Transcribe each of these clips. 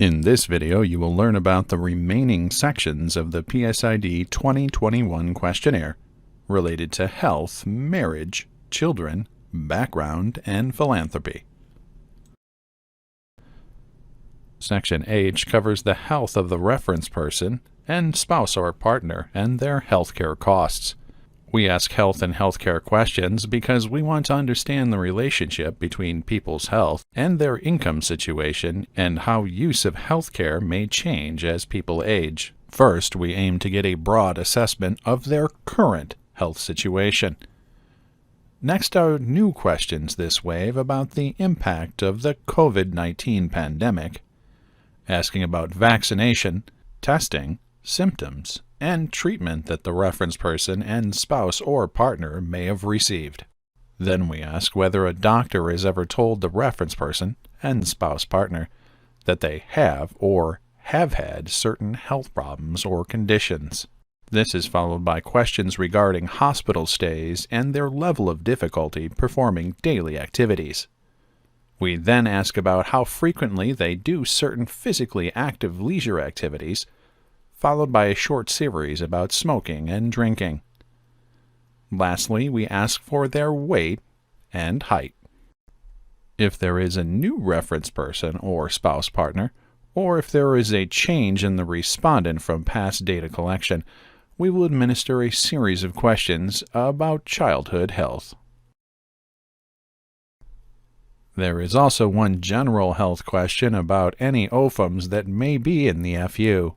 In this video, you will learn about the remaining sections of the PSID 2021 questionnaire related to health, marriage, children, background, and philanthropy. Section H covers the health of the reference person and spouse or partner and their healthcare costs. We ask health and healthcare questions because we want to understand the relationship between people's health and their income situation and how use of healthcare may change as people age. First, we aim to get a broad assessment of their current health situation. Next are new questions this wave about the impact of the COVID-19 pandemic, asking about vaccination, testing, symptoms, and treatment that the reference person and spouse or partner may have received. Then we ask whether a doctor has ever told the reference person and spouse partner that they have or have had certain health problems or conditions. This is followed by questions regarding hospital stays and their level of difficulty performing daily activities. We then ask about how frequently they do certain physically active leisure activities, followed by a short series about smoking and drinking. Lastly, we ask for their weight and height. If there is a new reference person or spouse partner, or if there is a change in the respondent from past data collection, we will administer a series of questions about childhood health. There is also one general health question about any OFMs that may be in the FU.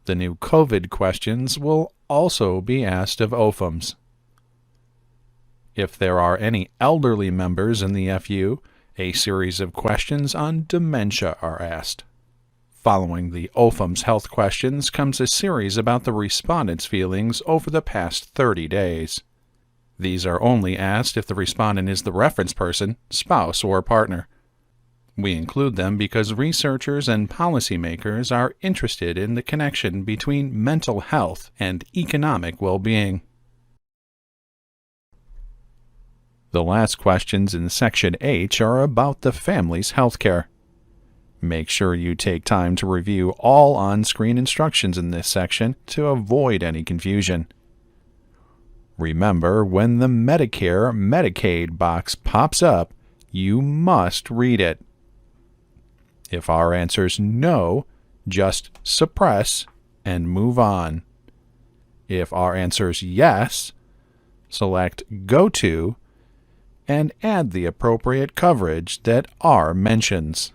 The new COVID questions will also be asked of OFMs. If there are any elderly members in the FU, a series of questions on dementia are asked. Following the OFM's health questions comes a series about the respondent's feelings over the past 30 days. These are only asked if the respondent is the reference person, spouse, or partner. We include them because researchers and policymakers are interested in the connection between mental health and economic well-being. The last questions in Section H are about the family's healthcare. Make sure you take time to review all on-screen instructions in this section to avoid any confusion. Remember, when the Medicare/Medicaid box pops up, you must read it. If our answer is no, just suppress and move on. If our answer is yes, select Go To and add the appropriate coverage that R mentions.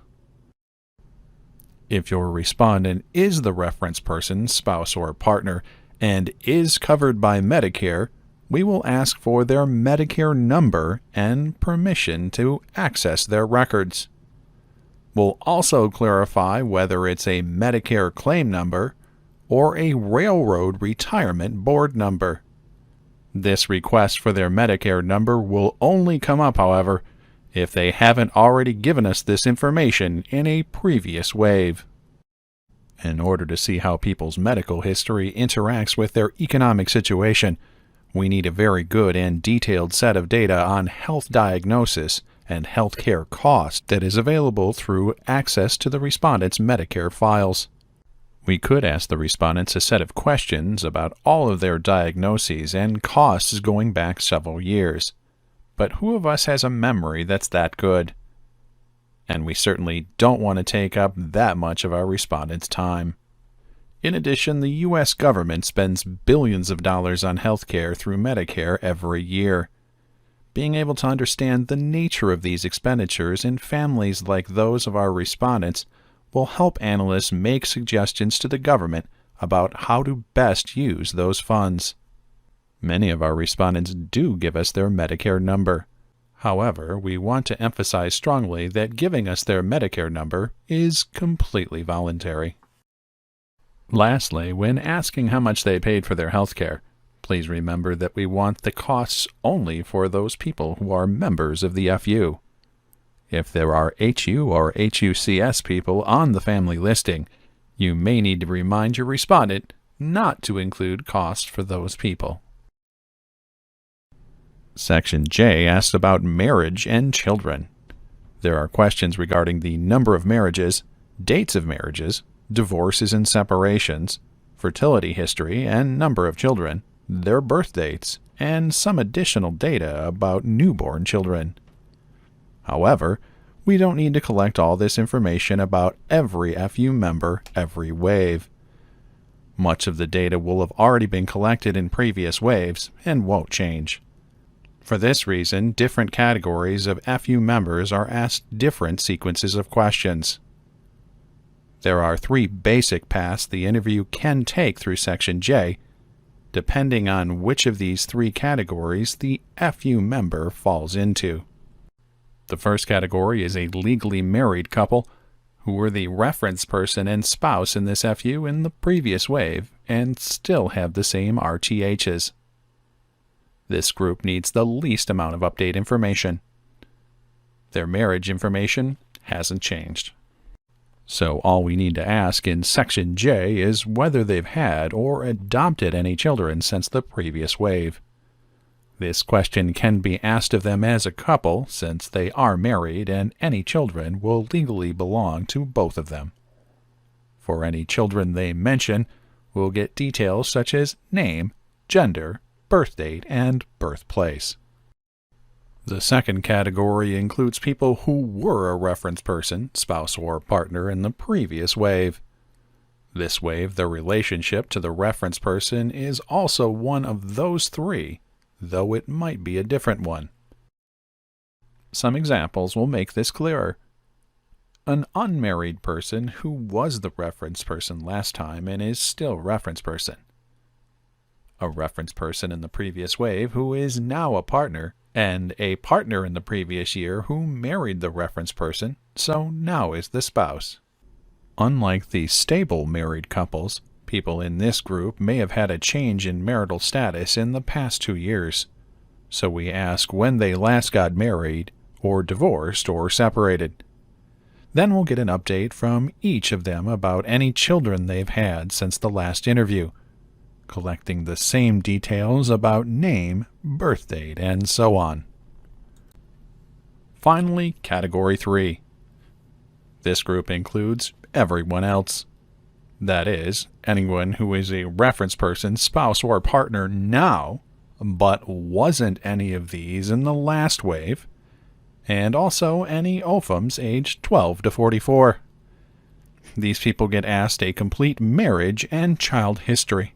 If your respondent is the reference person, spouse, or partner and is covered by Medicare, we will ask for their Medicare number and permission to access their records. We'll also clarify whether it's a Medicare claim number or a Railroad Retirement Board number. This request for their Medicare number will only come up, however, if they haven't already given us this information in a previous wave. In order to see how people's medical history interacts with their economic situation, we need a very good and detailed set of data on health diagnosis and healthcare cost that is available through access to the respondent's Medicare files. We could ask the respondents a set of questions about all of their diagnoses and costs going back several years. But who of us has a memory that's that good? And we certainly don't want to take up that much of our respondents' time. In addition, the U.S. government spends billions of dollars on healthcare through Medicare every year. Being able to understand the nature of these expenditures in families like those of our respondents will help analysts make suggestions to the government about how to best use those funds. Many of our respondents do give us their Medicare number. However, we want to emphasize strongly that giving us their Medicare number is completely voluntary. Lastly, when asking how much they paid for their healthcare, please remember that we want the costs only for those people who are members of the FU. If there are HU or HUCS people on the family listing, you may need to remind your respondent not to include costs for those people. Section J asks about marriage and children. There are questions regarding the number of marriages, dates of marriages, divorces and separations, fertility history and number of children, their birth dates, and some additional data about newborn children. However, we don't need to collect all this information about every FU member every wave. Much of the data will have already been collected in previous waves and won't change. For this reason, different categories of FU members are asked different sequences of questions. There are 3 basic paths the interview can take through Section J, depending on which of these 3 categories the FU member falls into. The first category is a legally married couple who were the reference person and spouse in this FU in the previous wave and still have the same RTHs. This group needs the least amount of update information. Their marriage information hasn't changed. So all we need to ask in Section J is whether they've had or adopted any children since the previous wave. This question can be asked of them as a couple since they are married and any children will legally belong to both of them. For any children they mention, we'll get details such as name, gender, birth date, and birthplace. The second category includes people who were a reference person, spouse, or partner in the previous wave. This wave, the relationship to the reference person is also one of those 3, though it might be a different one. Some examples will make this clearer. An unmarried person who was the reference person last time and is still reference person. A reference person in the previous wave who is now a partner, and a partner in the previous year who married the reference person, so now is the spouse. Unlike the stable married couples, people in this group may have had a change in marital status in the past 2 years, so we ask when they last got married, or divorced, or separated. Then we'll get an update from each of them about any children they've had since the last interview, collecting the same details about name, birth date, and so on. Finally, Category 3. This group includes everyone else. That is, anyone who is a reference person, spouse, or partner now, but wasn't any of these in the last wave, and also any OFMs aged 12 to 44. These people get asked a complete marriage and child history.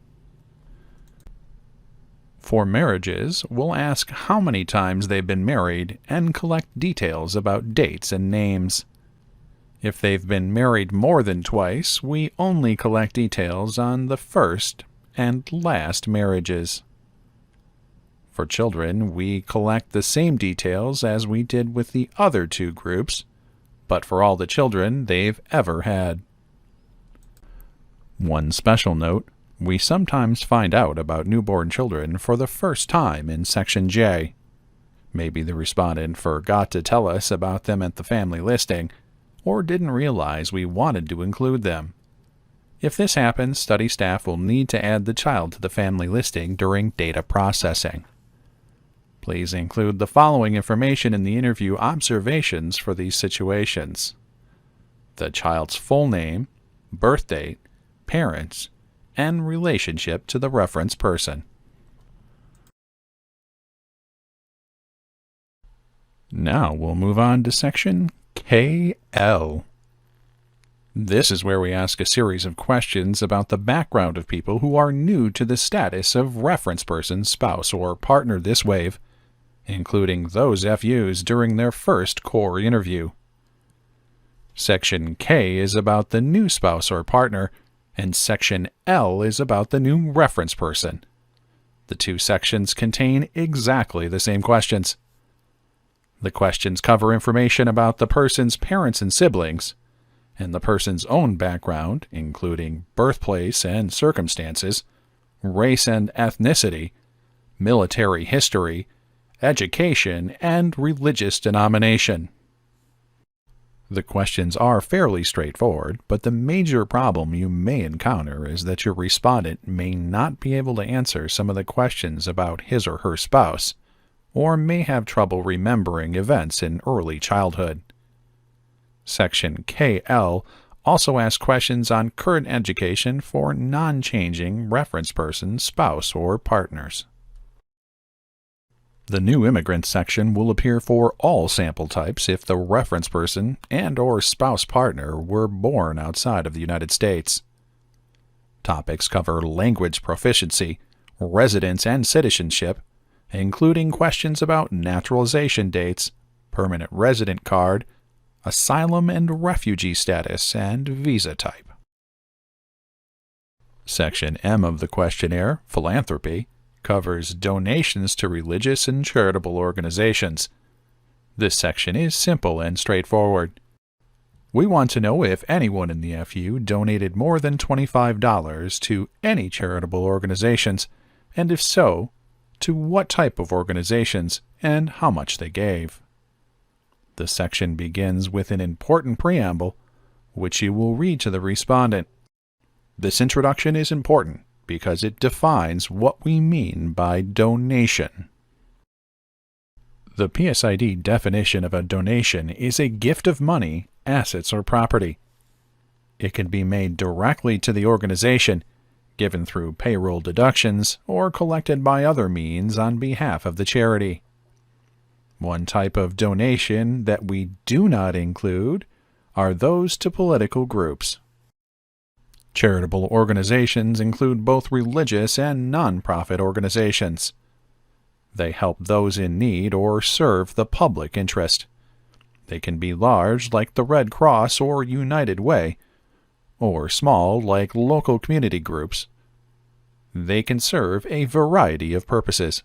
For marriages, we'll ask how many times they've been married and collect details about dates and names. If they've been married more than twice, we only collect details on the first and last marriages. For children, we collect the same details as we did with the other 2 groups, but for all the children they've ever had. One special note, we sometimes find out about newborn children for the first time in Section J. Maybe the respondent forgot to tell us about them at the family listing, or didn't realize we wanted to include them. If this happens, study staff will need to add the child to the family listing during data processing. Please include the following information in the interview observations for these situations: the child's full name, birth date, parents, and relationship to the reference person. Now we'll move on to Section KL. This is where we ask a series of questions about the background of people who are new to the status of reference person, spouse, or partner this wave, including those FUs during their first core interview. Section K is about the new spouse or partner, and Section L is about the new reference person. The 2 sections contain exactly the same questions. The questions cover information about the person's parents and siblings, and the person's own background, including birthplace and circumstances, race and ethnicity, military history, education, and religious denomination. The questions are fairly straightforward, but the major problem you may encounter is that your respondent may not be able to answer some of the questions about his or her spouse, or may have trouble remembering events in early childhood. Section KL also ask questions on current education for non-changing reference persons, spouse, or partners. The new immigrant section will appear for all sample types if the reference person and/or spouse partner were born outside of the United States. Topics cover language proficiency, residence and citizenship, including questions about naturalization dates, permanent resident card, asylum and refugee status, and visa type. Section M of the questionnaire, Philanthropy, covers donations to religious and charitable organizations. This section is simple and straightforward. We want to know if anyone in the FU donated more than $25 to any charitable organizations, and if so, to what type of organizations and how much they gave. The section begins with an important preamble, which you will read to the respondent. This introduction is important because it defines what we mean by donation. The PSID definition of a donation is a gift of money, assets, or property. It can be made directly to the organization, given through payroll deductions, or collected by other means on behalf of the charity. One type of donation that we do not include are those to political groups. Charitable organizations include both religious and non-profit organizations. They help those in need or serve the public interest. They can be large, like the Red Cross or United Way, or small, like local community groups. They can serve a variety of purposes.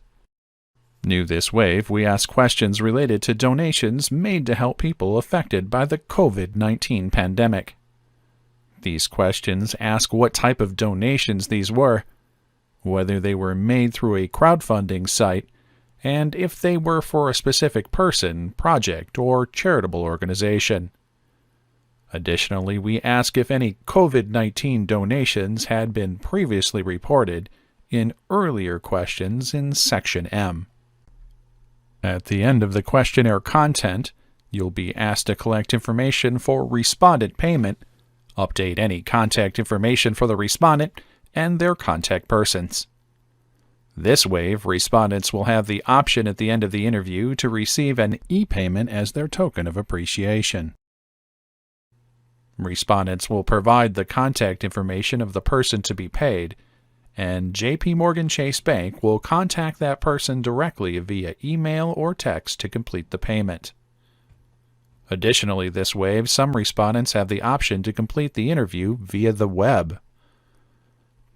New this wave, we ask questions related to donations made to help people affected by the COVID-19 pandemic. These questions ask what type of donations these were, whether they were made through a crowdfunding site, and if they were for a specific person, project, or charitable organization. Additionally, we ask if any COVID-19 donations had been previously reported in earlier questions in Section M. At the end of the questionnaire content, you'll be asked to collect information for respondent payment, update any contact information for the respondent and their contact persons. This wave, respondents will have the option at the end of the interview to receive an e-payment as their token of appreciation. Respondents will provide the contact information of the person to be paid, and J.P. Morgan Chase Bank will contact that person directly via email or text to complete the payment. Additionally, this wave, some respondents have the option to complete the interview via the web.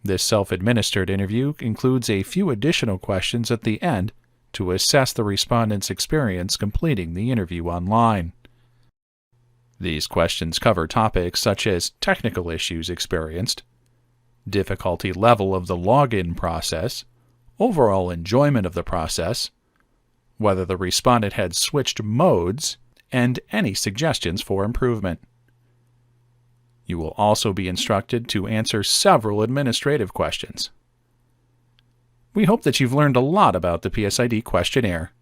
This self-administered interview includes a few additional questions at the end to assess the respondent's experience completing the interview online. These questions cover topics such as technical issues experienced, difficulty level of the login process, overall enjoyment of the process, whether the respondent had switched modes, and any suggestions for improvement. You will also be instructed to answer several administrative questions. We hope that you've learned a lot about the PSID questionnaire.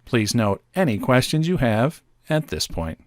Please note any questions you have at this point.